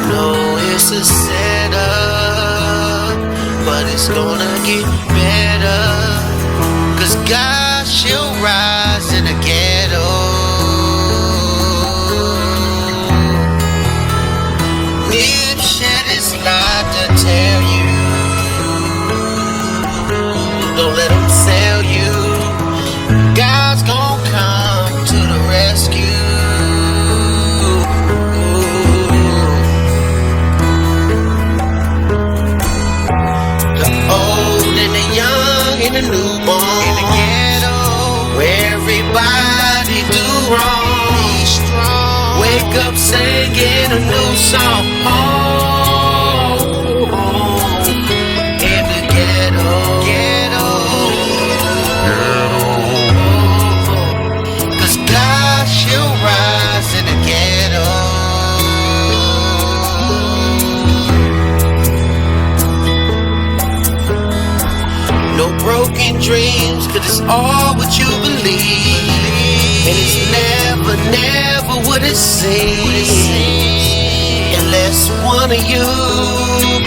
know it's a setup, but it's gonna get better. Cause God shall rise in the ghetto. Nip shed his life to tell you. Don't let them sell you. God's gonna come to the rescue. The old and the young and the newborn in the ghetto, where everybody do wrong. Be strong. Wake up singing a new song. In the ghetto. Cause God shall rise in the ghetto. No broken dreams, cause it's all what you believe. And it's never what it seems, unless one of you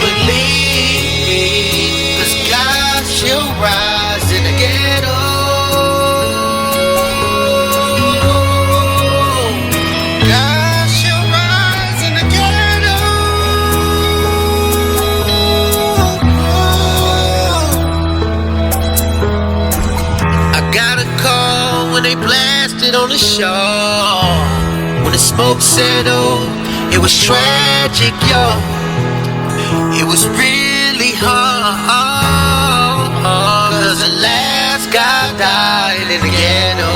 believe. Cause God shall rise in the ghetto. God shall rise in the ghetto. I got a call when they blasted on the shore. When the smoke settled, it was tragic, yo. It was really hard, cause the last guy died in the ghetto.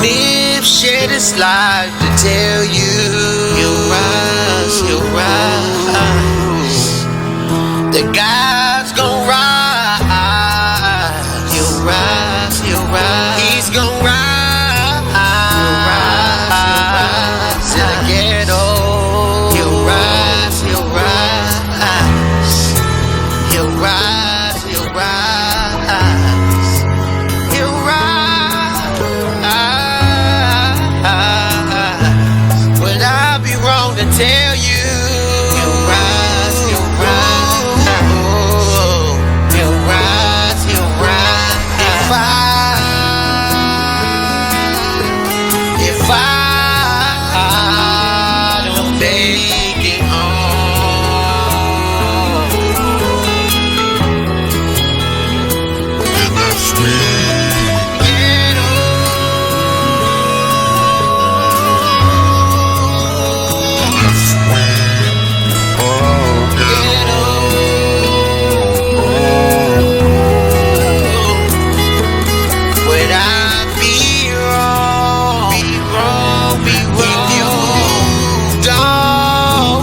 Nip shed his life to tell you, he'll rise. The God's gon' rise. He'll rise. He's gon' rise. In the ghetto. He'll rise. He'll rise. Would I be wrong to tell you? He'll rise. If I don't make it home in that street ghetto, would I be wrong? If you don't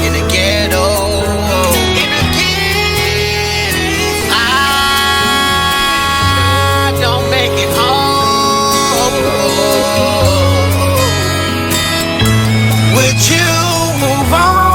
in the ghetto, I don't make it home. Would you move on?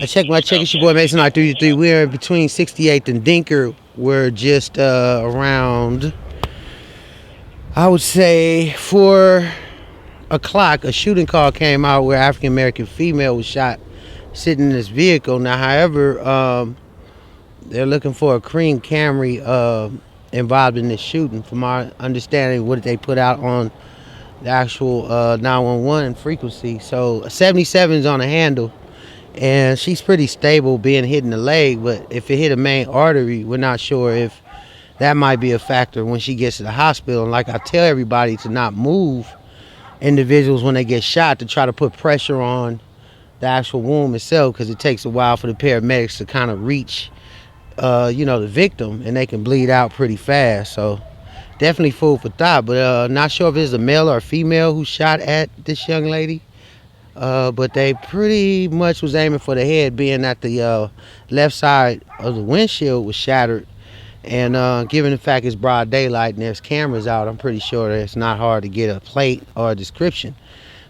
Check, it's your boy Mason R33. We're between 68th and Dinker. We're just around, I would say, 4 o'clock. A shooting call came out where African American female was shot sitting in this vehicle. Now, however, they're looking for a cream Camry involved in this shooting. From our understanding, what they put out on the actual 911 frequency. So a 77 is on the handle. And she's pretty stable being hit in the leg, but if it hit a main artery, we're not sure if that might be a factor when she gets to the hospital. And like I tell everybody to not move individuals when they get shot, to try to put pressure on the actual wound itself, because it takes a while for the paramedics to kind of reach, the victim, and they can bleed out pretty fast. So definitely food for thought, but not sure if it's a male or a female who shot at this young lady. But they pretty much was aiming for the head, being that the left side of the windshield was shattered, And given the fact it's broad daylight and there's cameras out, I'm pretty sure that it's not hard to get a plate or a description.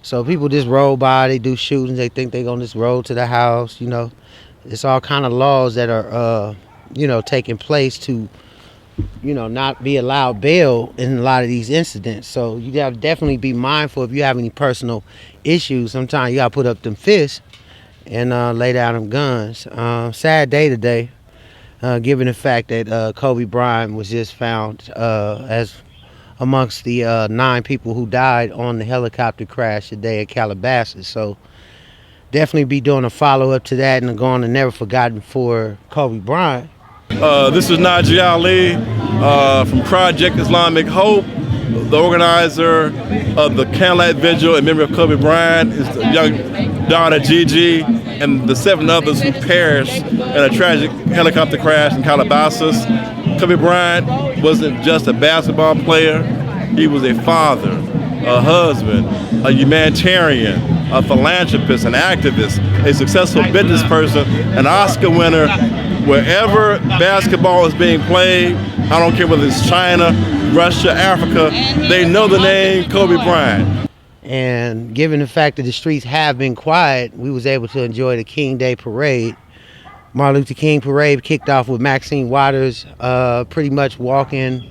So people just roll by, they do shootings, they think they're gonna just roll to the house, you know. It's all kind of laws that are, you know, taking place to, you know, not be allowed bail in a lot of these incidents. So you gotta definitely be mindful if you have any personal issues. Sometimes you gotta put up them fists and lay down them guns. Sad day today. Given the fact that Kobe Bryant was just found as amongst the 9 people who died on the helicopter crash today at Calabasas. So definitely be doing a follow-up to that and going to never forgotten for Kobe Bryant. This is Najee Ali from Project Islamic Hope, the organizer of the Candlelight Vigil in memory of Kobe Bryant, his young daughter Gigi, and the 7 others who perished in a tragic helicopter crash in Calabasas. Kobe Bryant wasn't just a basketball player, he was a father, a husband, a humanitarian, a philanthropist, an activist, a successful business person, an Oscar winner. Wherever basketball is being played, I don't care whether it's China, Russia, Africa, they know the name Kobe Bryant. And given the fact that the streets have been quiet, we was able to enjoy the King Day Parade. Martin Luther King Parade kicked off with Maxine Waters pretty much walking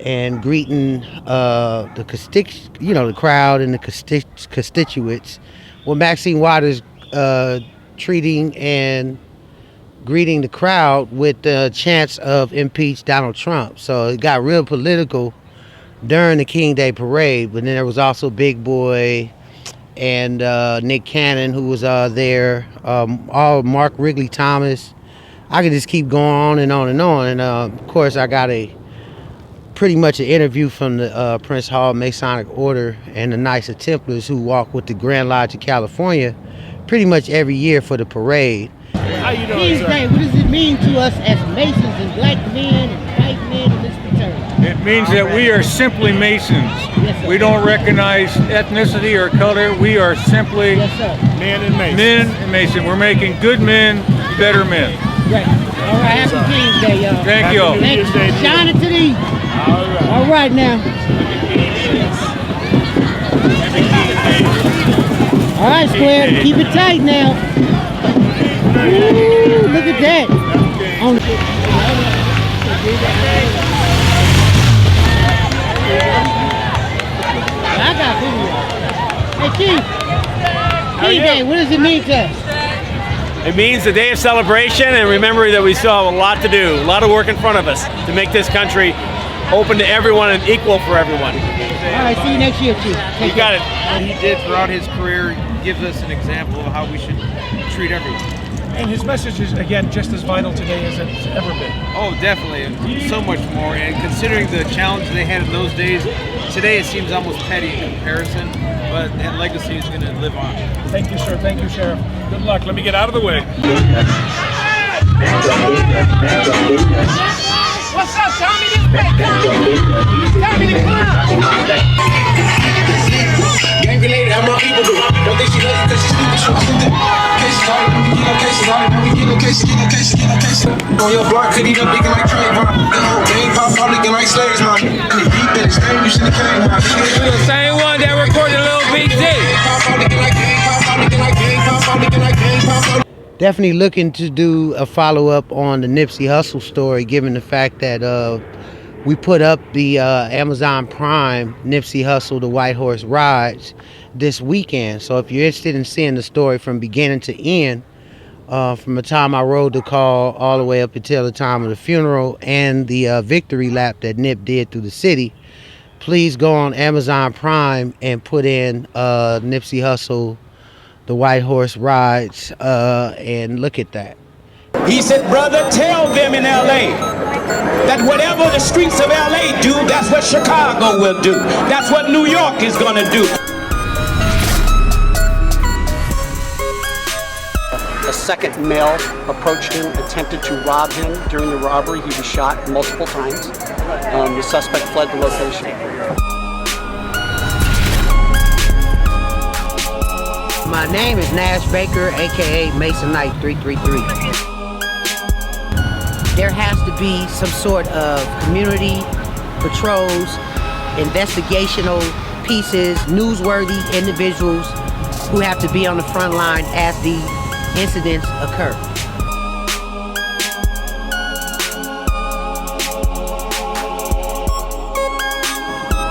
and greeting the crowd and the constituents. Well, Maxine Waters treating and greeting the crowd with the chants of impeach Donald Trump. So it got real political during the King Day Parade. But then there was also Big Boy and Nick Cannon, who was there, all Mark Wrigley Thomas. I could just keep going on and on and on. And of course, I got pretty much an interview from the Prince Hall Masonic Order and the Knights of Templars, who walk with the Grand Lodge of California pretty much every year for the parade. How you doing, King's Day, what does it mean to us as Masons and black men and white men in this fraternity? It means that we are simply Masons. Yes, sir. We don't recognize ethnicity or color. We are simply men and Masons. Men and Masons. We're making good men better men. Great. All right, happy King's Day, y'all. Thank you all. Thank you. Shine it to thee. All right now. All right, Square, keep it tight now. Ooh, look at that. I got video. Hey, Keith. King Day, what does it mean to us? It means a day of celebration and remember that we still have a lot to do, a lot of work in front of us to make this country open to everyone and equal for everyone. All right, see you next year, Chief. You got it. What he did throughout his career gives us an example of how we should treat everyone. And his message is, again, just as vital today as it's ever been. Oh, definitely. So much more. And considering the challenge they had in those days, today it seems almost petty in comparison, but that legacy is going to live on. Thank you, sir. Thank you, Sheriff. Good luck. Let me get out of the way. What's up, Tommy? This is Tommy the Clown. Gang related, how my people do. Don't think she loves you because she's stupid. Cases, on your block, could eat up big like Trayvon. Gang pop out looking like slaves, man. And the deep in the stain, you should have came, man. The same one that recorded Lil BT. Definitely looking to do a follow-up on the Nipsey Hussle story, given the fact that we put up the Amazon Prime Nipsey Hussle, The White Horse Rides this weekend. So if you're interested in seeing the story from beginning to end, from the time I rode the call all the way up until the time of the funeral and the victory lap that Nip did through the city, please go on Amazon Prime and put in Nipsey Hussle, The White Horse Rides, and look at that. He said, brother, tell them in L.A. that whatever the streets of L.A. do, that's what Chicago will do. That's what New York is going to do. A second male approached him, attempted to rob him. During the robbery, he was shot multiple times. The suspect fled the location. My name is Nash Baker, aka Mason Knight 333. there has to be some sort of community patrols, investigational pieces, newsworthy individuals who have to be on the front line as the incidents occur.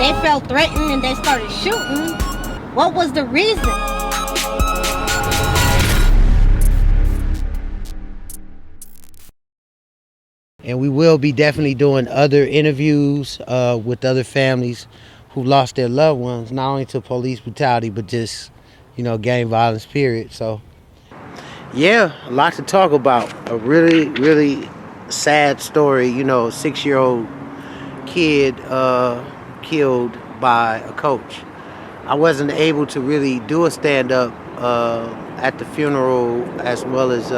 They felt threatened and they started shooting. What was the reason? And we will be definitely doing other interviews with other families who lost their loved ones, not only to police brutality, but just, gang violence, period. So, yeah, a lot to talk about. A really, really sad story. 6-year-old kid killed by a coach. I wasn't able to really do a stand-up at the funeral as well as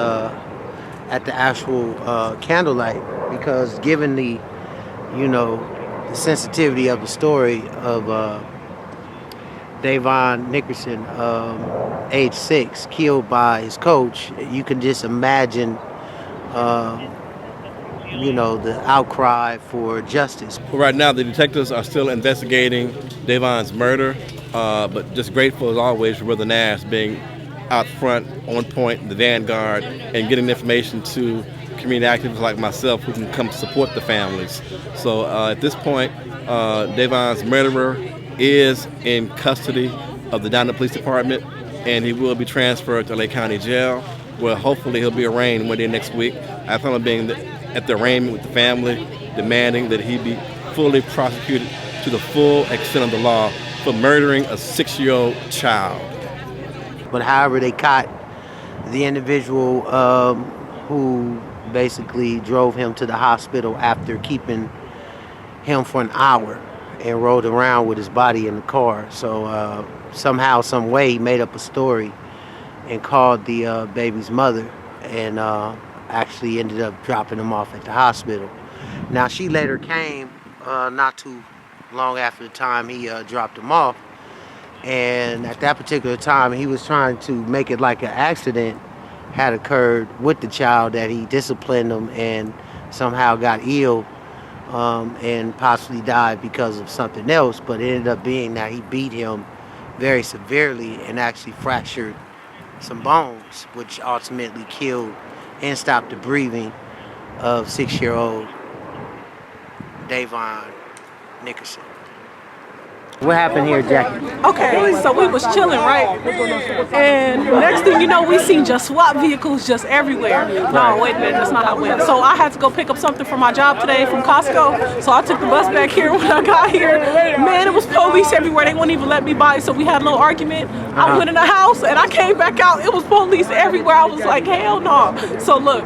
at the actual candlelight, because given the the sensitivity of the story of Davon Nickerson, age 6, killed by his coach, you can just imagine the outcry for justice. Right now, the detectives are still investigating Davon's murder, but just grateful as always for Brother Nash being out front, on point, the vanguard, and getting information to community activists like myself who can come support the families. So at this point, Davon's murderer is in custody of the Downtown Police Department, and he will be transferred to LA County Jail, where hopefully he'll be arraigned one day next week. I plan on being at the arraignment with the family, demanding that he be fully prosecuted to the full extent of the law for murdering a 6-year-old child. But however, they caught the individual who basically drove him to the hospital after keeping him for an hour and rode around with his body in the car. So somehow, some way, he made up a story and called the baby's mother and actually ended up dropping him off at the hospital. Now, she later came not too long after the time he dropped him off. And at that particular time, he was trying to make it like an accident had occurred with the child, that he disciplined him and somehow got ill and possibly died because of something else. But it ended up being that he beat him very severely and actually fractured some bones, which ultimately killed and stopped the breathing of 6-year-old Davon Nickerson. What happened here, Jackie? Okay, so we was chilling, right? And next thing you know, we seen just SWAT vehicles just everywhere. No, wait a minute, that's not how it went. So I had to go pick up something for my job today from Costco. So I took the bus back here. When I got here, man, it was police everywhere. They wouldn't even let me by. So we had a little argument. I went in the house and I came back out. It was police everywhere. I was like, hell no. So look.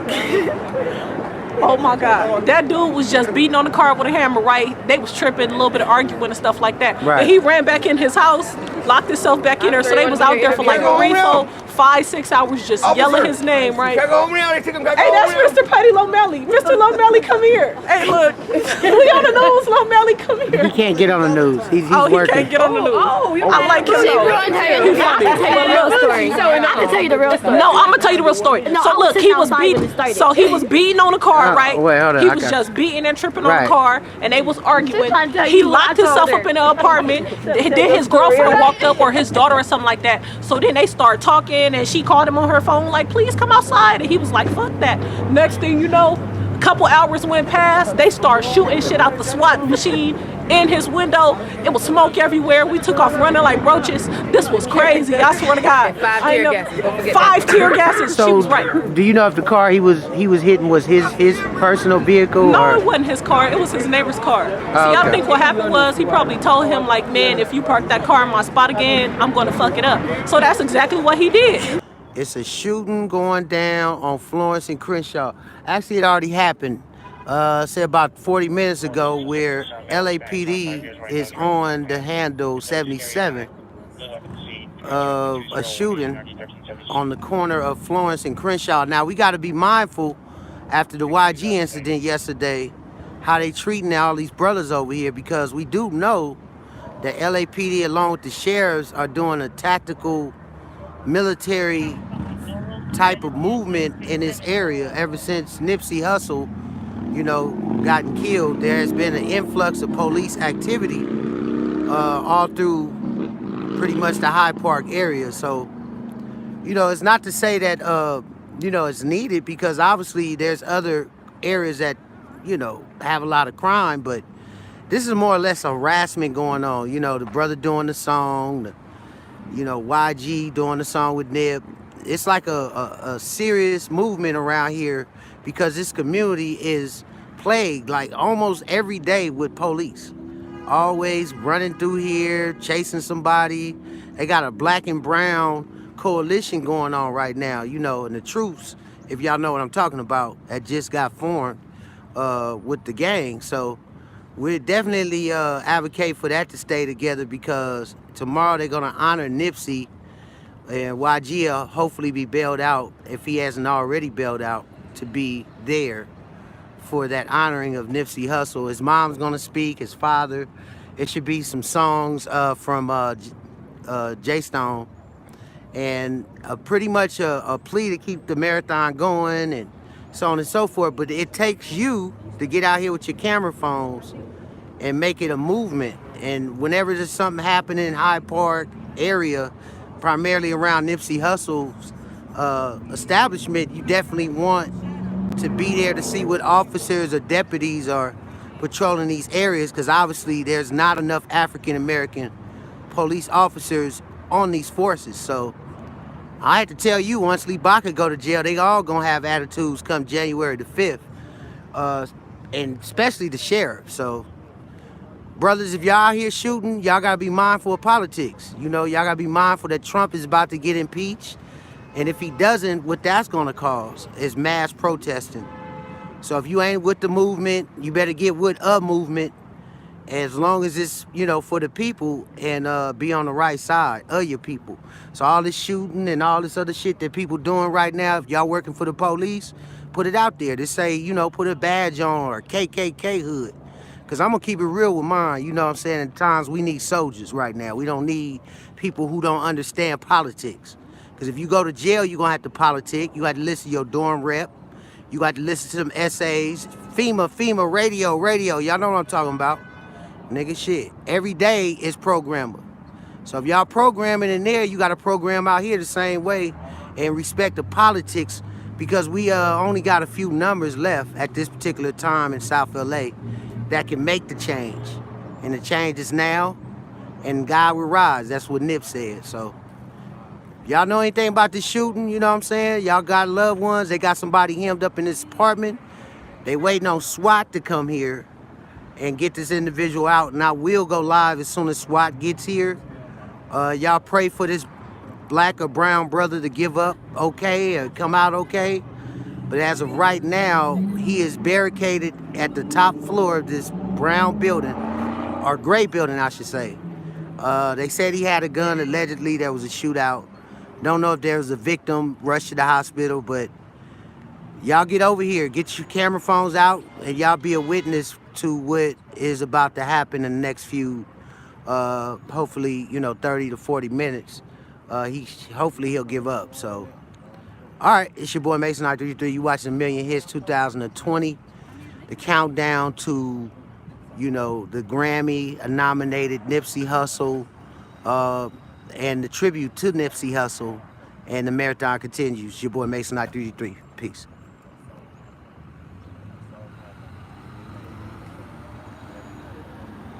Oh my God, that dude was just beating on the car with a hammer, right? They was tripping, a little bit of arguing and stuff like that. Right. And he ran back in his house, locked himself back in there, so they was out there for like 3, 4, 5, 6 hours just yelling his name, right? Hey, that's Mr. Petty Lomelli. Mr. Lomelli, come here. Hey, look, we on the news, Lomelli, come here. He can't get on the news. He's he working. Can't get on the news. I like him. I can tell you the real story. No, I'm gonna tell you the real story. So look, he was beating. So he was beating on the car, right? Wait, hold on. He was just beating and tripping on the car, and they was arguing. He locked himself up in the apartment. Then his girlfriend walked up, or his daughter, or something like that. So then they started talking, and she called him on her phone, like, please come outside. And he was like, fuck that. Next thing you know, a couple hours went past. They started shooting shit out the SWAT machine in his window. It was smoke everywhere. We took off running like roaches. This was crazy. I swear to God. 5 tear gases. 5 tear gases. So, she was right. Do you know if the car he was hitting was his personal vehicle? No, or? It wasn't his car. It was his neighbor's car. See, okay. I think what happened was he probably told him, like, man, if you park that car in my spot again, I'm going to fuck it up. So that's exactly what he did. It's a shooting going down on Florence and Crenshaw. Actually, it already happened. Say about 40 minutes ago, where LAPD is on the handle 77 of a shooting on the corner of Florence and Crenshaw. Now, we got to be mindful after the YG incident yesterday, how they treating all these brothers over here, because we do know that LAPD along with the sheriffs are doing a tactical military type of movement in this area ever since Nipsey Hussle gotten killed. There has been an influx of police activity all through pretty much the Hyde Park area. So, it's not to say that, it's needed, because obviously there's other areas that, have a lot of crime, but this is more or less a harassment going on. The brother doing the song, YG doing the song with Nip. It's like a serious movement around here because this community is plagued like almost every day with police. Always running through here, chasing somebody. They got a black and brown coalition going on right now, and the troops, if y'all know what I'm talking about, that just got formed with the gang. So we definitely advocate for that to stay together, because tomorrow they're going to honor Nipsey, and YG will hopefully be bailed out, if he hasn't already bailed out, to be there for that honoring of Nipsey Hussle. His mom's going to speak, his father. It should be some songs from J-Stone, and pretty much a plea to keep the marathon going and so on and so forth. But it takes you to get out here with your camera phones and make it a movement. And whenever there's something happening in Hyde Park area, primarily around Nipsey Hussle's establishment, you definitely want to be there to see what officers or deputies are patrolling these areas, because obviously there's not enough African-American police officers on these forces. So I had to tell you, once Lee Baca go to jail, they all gonna have attitudes come January the 5th, and especially the sheriff. So brothers, if y'all out here shooting, y'all gotta be mindful of politics. Y'all gotta be mindful that Trump is about to get impeached. And if he doesn't, what that's gonna cause is mass protesting. So if you ain't with the movement, you better get with a movement, as long as it's, for the people, and be on the right side of your people. So all this shooting and all this other shit that people doing right now, if y'all working for the police, put it out there. Just say, put a badge on, or KKK hood. Because I'm going to keep it real with mine. You know what I'm saying? At times we need soldiers right now. We don't need people who don't understand politics. Because if you go to jail, you're going to have to politic. You got to listen to your dorm rep. You got to listen to them essays. FEMA, radio. Y'all know what I'm talking about. Nigga, shit. Every day is programmer. So if y'all programming in there, you got to program out here the same way, and respect the politics, because we only got a few numbers left at this particular time in South LA that can make the change. And the change is now, and God will rise. That's what Nip said. So y'all know anything about this shooting, you know what I'm saying? Y'all got loved ones. They got somebody hemmed up in this apartment. They waiting on SWAT to come here and get this individual out. And I will go live as soon as SWAT gets here. Y'all pray for this black or brown brother to give up okay, or come out okay. But as of right now, he is barricaded at the top floor of this brown building, or gray building, I should say. They said he had a gun. Allegedly, there was a shootout. Don't know if there was a victim rushed to the hospital, but y'all get over here. Get your camera phones out, and y'all be a witness to what is about to happen in the next few, hopefully, 30 to 40 minutes. Hopefully he'll give up. So, all right, it's your boy Mason I33. You watching Million Hits 2020. The countdown to, the Grammy-nominated Nipsey Hussle, and the tribute to Nipsey Hussle, and the marathon continues. Your boy Mason I33. Peace.